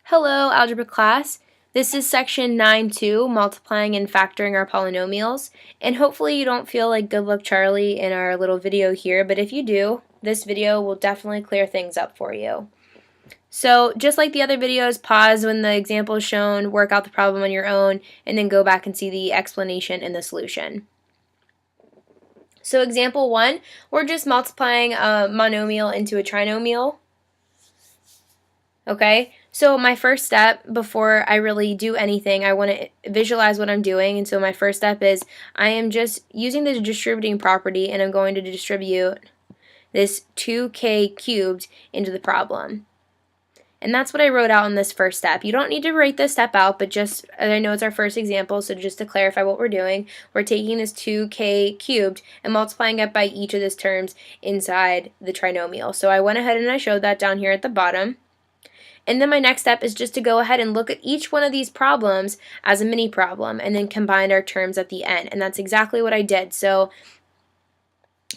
Hello, algebra class. This is section 9.2, multiplying and factoring our polynomials. And hopefully you don't feel like Good Luck Charlie in our little video here, but if you do, this video will definitely clear things up for you. So just like the other videos, pause when the example is shown, work out the problem on your own, and then go back and see the explanation and the solution. So example 1, we're just multiplying a monomial into a trinomial. Okay, so my first step before I really do anything, I want to visualize what I'm doing. And so my first step is I am just using the distributing property, and I'm going to distribute this 2k cubed into the problem. And that's what I wrote out in this first step. You don't need to write this step out, but just, I know it's our first example, so just to clarify what we're doing, we're taking this 2k cubed and multiplying it by each of these terms inside the trinomial. So I went ahead and I showed that down here at the bottom. And then my next step is just to go ahead and look at each one of these problems as a mini problem and then combine our terms at the end. And that's exactly what I did. So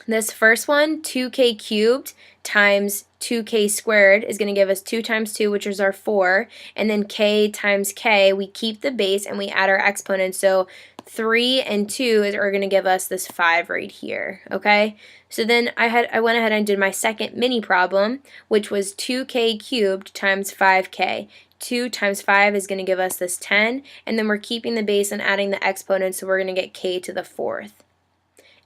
this first one, 2k cubed times 2k squared, is going to give us 2 times 2, which is our 4. And then k times k, we keep the base and we add our exponents. So 3 and 2 are going to give us this 5 right here, okay? So then I went ahead and did my second mini problem, which was 2k cubed times 5k. 2 times 5 is going to give us this 10, and then we're keeping the base and adding the exponents, so we're going to get k to the 4th.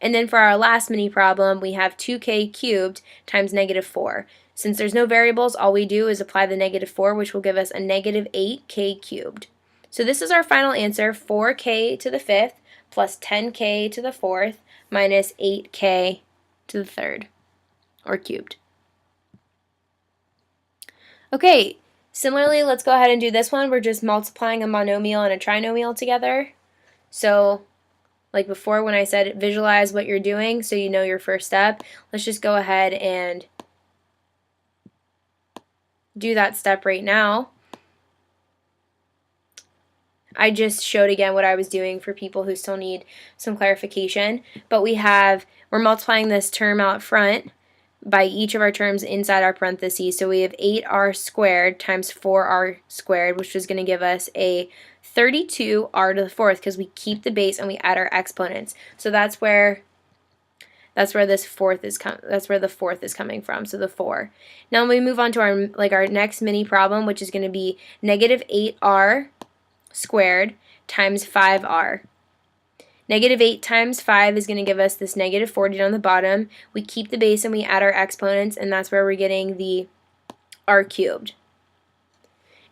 And then for our last mini problem, we have 2k cubed times negative 4. Since there's no variables, all we do is apply the negative 4, which will give us a negative 8k cubed. So this is our final answer, 4k to the 5th plus 10k to the 4th minus 8k to the 3rd, or cubed. Okay, similarly, let's go ahead and do this one. We're just multiplying a monomial and a trinomial together. So like before when I said visualize what you're doing so you know your first step, let's just go ahead and do that step right now. I just showed again what I was doing for people who still need some clarification. But we're multiplying this term out front by each of our terms inside our parentheses. So we have 8r squared times 4r squared, which is going to give us a 32r to the 4th because we keep the base and we add our exponents. So that's where the 4th is coming from, so the 4. Now we move on to our next mini problem, which is going to be negative 8r squared times 5r. Negative 8 times 5 is going to give us this negative 40 on the bottom. We keep the base and we add our exponents, and that's where we're getting the r cubed.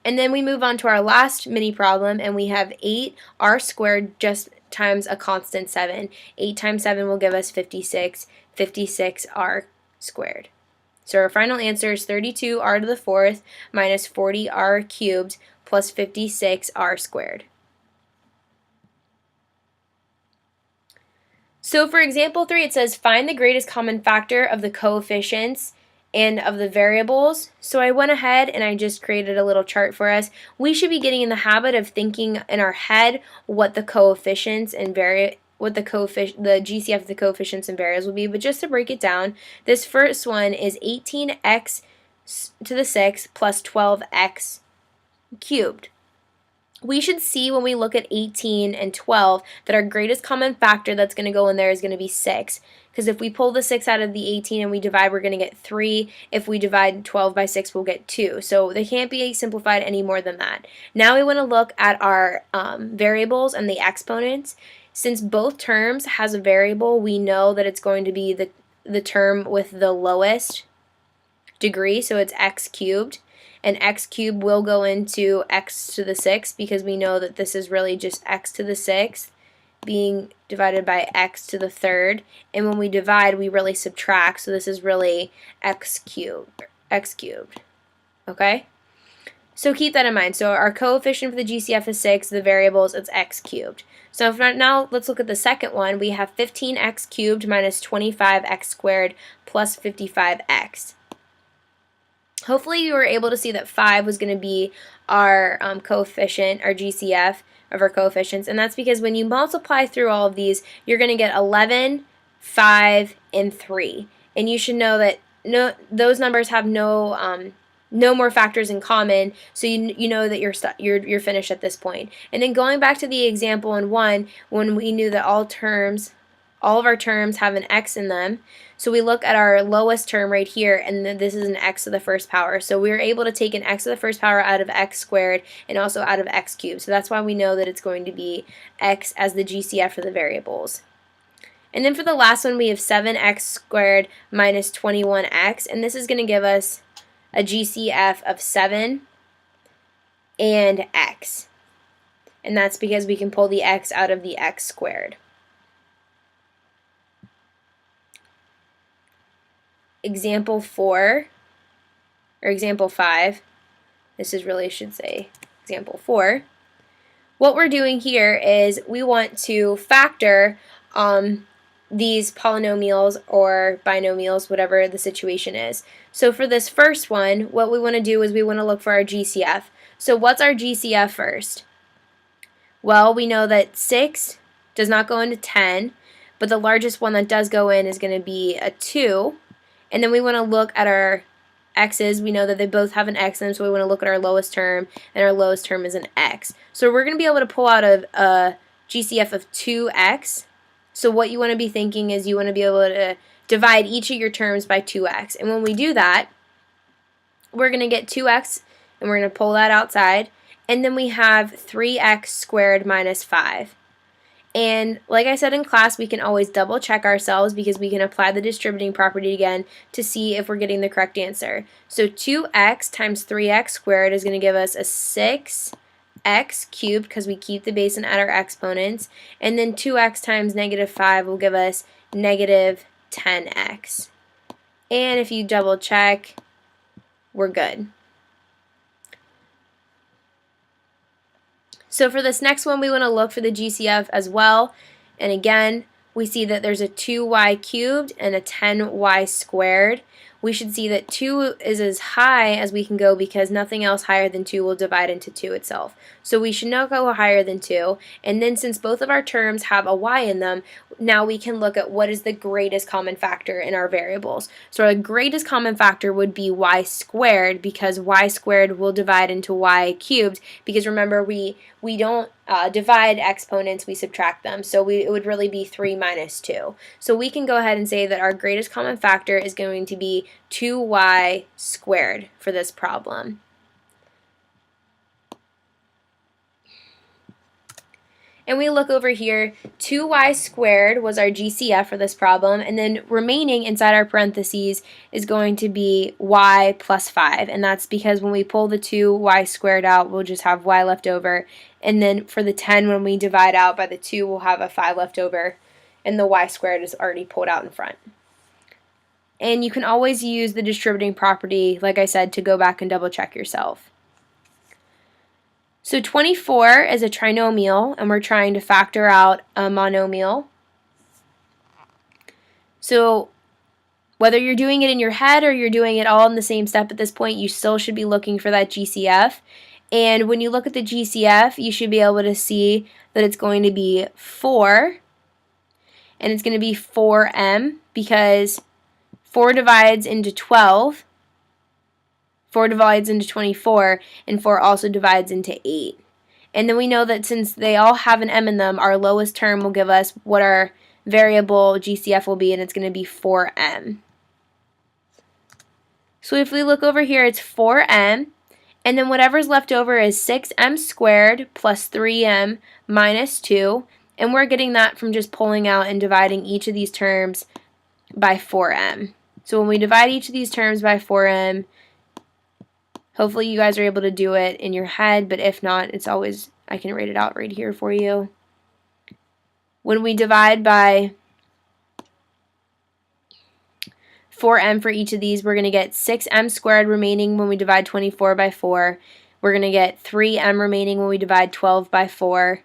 And then we move on to our last mini problem, and we have 8r squared just times a constant 7. 8 times 7 will give us 56, 56r squared. So our final answer is 32r to the 4th minus 40r cubed plus 56r squared. So for example 3, it says find the greatest common factor of the coefficients and of the variables. So I went ahead and I just created a little chart for us. We should be getting in the habit of thinking in our head what the coefficients and the GCF of the coefficients and variables will be. But just to break it down, this first one is 18x to the 6th plus 12x cubed. We should see when we look at 18 and 12 that our greatest common factor that's going to go in there is going to be 6. Because if we pull the 6 out of the 18 and we divide, we're going to get 3. If we divide 12 by 6, we'll get 2. So they can't be simplified any more than that. Now we want to look at our variables and the exponents. Since both terms has a variable, we know that it's going to be the term with the lowest degree, so it's x cubed. And x cubed will go into x to the 6th because we know that this is really just x to the 6th being divided by x to the 3rd. And when we divide, we really subtract, so this is really x cubed. Okay? So keep that in mind. So our coefficient for the GCF is 6, the variables, it's x cubed. So now let's look at the second one. We have 15x cubed minus 25x squared plus 55x. Hopefully you were able to see that 5 was going to be our coefficient, our GCF of our coefficients, and that's because when you multiply through all of these, you're going to get 11, 5, and 3. And you should know that those numbers have no no more factors in common, so you know that you're finished at this point. And then going back to the example in 1, when we knew that all of our terms have an x in them, so we look at our lowest term right here, and then this is an x to the first power. So we were able to take an x to the first power out of x squared and also out of x cubed. So that's why we know that it's going to be x as the GCF for the variables. And then for the last one, we have 7x squared minus 21x, and this is going to give us a GCF of 7 and x. And that's because we can pull the x out of the x squared. Example 4, or example 5, this is really, should say, example 4. What we're doing here is we want to factor these polynomials or binomials, whatever the situation is. So for this first one, what we want to do is we want to look for our GCF. So what's our GCF first? Well, we know that 6 does not go into 10, but the largest one that does go in is going to be a 2. And then we want to look at our x's. We know that they both have an x in them, so we want to look at our lowest term, and our lowest term is an x. So we're going to be able to pull out a GCF of 2x. So what you want to be thinking is you want to be able to divide each of your terms by 2x. And when we do that, we're going to get 2x, and we're going to pull that outside. And then we have 3x squared minus 5. And like I said in class, we can always double check ourselves because we can apply the distributing property again to see if we're getting the correct answer. So 2x times 3x squared is going to give us a 6x cubed because we keep the base and add our exponents. And then 2x times negative 5 will give us negative 10x. And if you double check, we're good. So for this next one, we want to look for the GCF as well. And again, we see that there's a 2y cubed and a 10y squared. We should see that 2 is as high as we can go because nothing else higher than 2 will divide into 2 itself. So we should not go higher than 2. And then since both of our terms have a y in them, now we can look at what is the greatest common factor in our variables. So our greatest common factor would be y squared because y squared will divide into y cubed because remember we don't divide exponents, we subtract them. So it would really be 3 minus 2. So we can go ahead and say that our greatest common factor is going to be 2y squared for this problem. And we look over here, 2y squared was our GCF for this problem, and then remaining inside our parentheses is going to be y plus 5, and that's because when we pull the 2y squared out, we'll just have y left over, and then for the 10, when we divide out by the 2, we'll have a 5 left over, and the y squared is already pulled out in front. And you can always use the distributing property, like I said, to go back and double check yourself. So 24 is a trinomial, and we're trying to factor out a monomial. So whether you're doing it in your head or you're doing it all in the same step at this point, you still should be looking for that GCF. And when you look at the GCF, you should be able to see that it's going to be 4, and it's going to be 4m because 4 divides into 12. 4 divides into 24, and 4 also divides into 8. And then we know that since they all have an m in them, our lowest term will give us what our variable GCF will be, and it's going to be 4m. So if we look over here, it's 4m, and then whatever's left over is 6m squared plus 3m minus 2, and we're getting that from just pulling out and dividing each of these terms by 4m. So when we divide each of these terms by 4m, hopefully you guys are able to do it in your head, but if not, it's always, I can write it out right here for you. When we divide by 4m for each of these, we're going to get 6m squared remaining when we divide 24 by 4. We're going to get 3m remaining when we divide 12 by 4.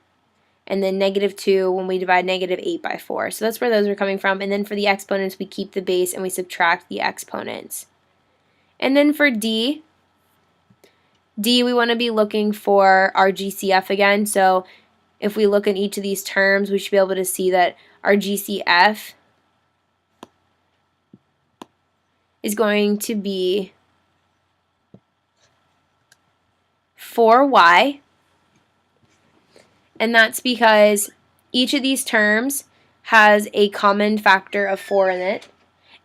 And then negative 2 when we divide negative 8 by 4. So that's where those are coming from. And then for the exponents, we keep the base and we subtract the exponents. And then for D, we want to be looking for our GCF again. So if we look at each of these terms, we should be able to see that our GCF is going to be 4y, and that's because each of these terms has a common factor of 4 in it.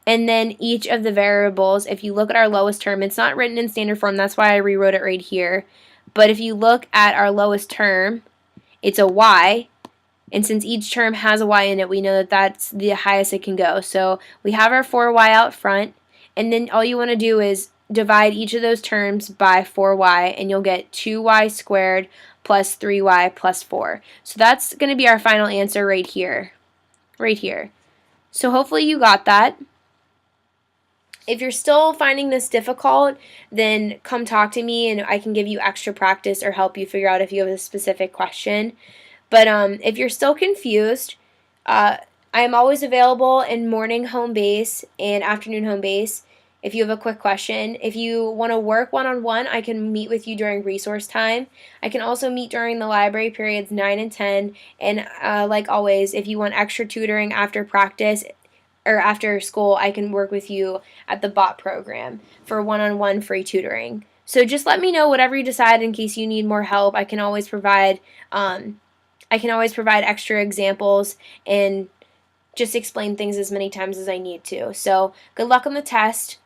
And then each of the variables, if you look at our lowest term, it's not written in standard form, that's why I rewrote it right here. But if you look at our lowest term, it's a y, and since each term has a y in it, we know that that's the highest it can go. So we have our 4y out front, and then all you want to do is divide each of those terms by 4y, and you'll get 2y squared plus 3y plus 4. So that's going to be our final answer right here. Right here. So hopefully you got that. If you're still finding this difficult, then come talk to me and I can give you extra practice or help you figure out if you have a specific question. But if you're still confused, I am always available in morning home base and afternoon home base if you have a quick question. If you want to work one-on-one, I can meet with you during resource time. I can also meet during the library periods 9 and 10. And like always, if you want extra tutoring after practice, or after school, I can work with you at the BOT program for one-on-one free tutoring. So just let me know whatever you decide in case you need more help. I can always provide extra examples and just explain things as many times as I need to. So good luck on the test.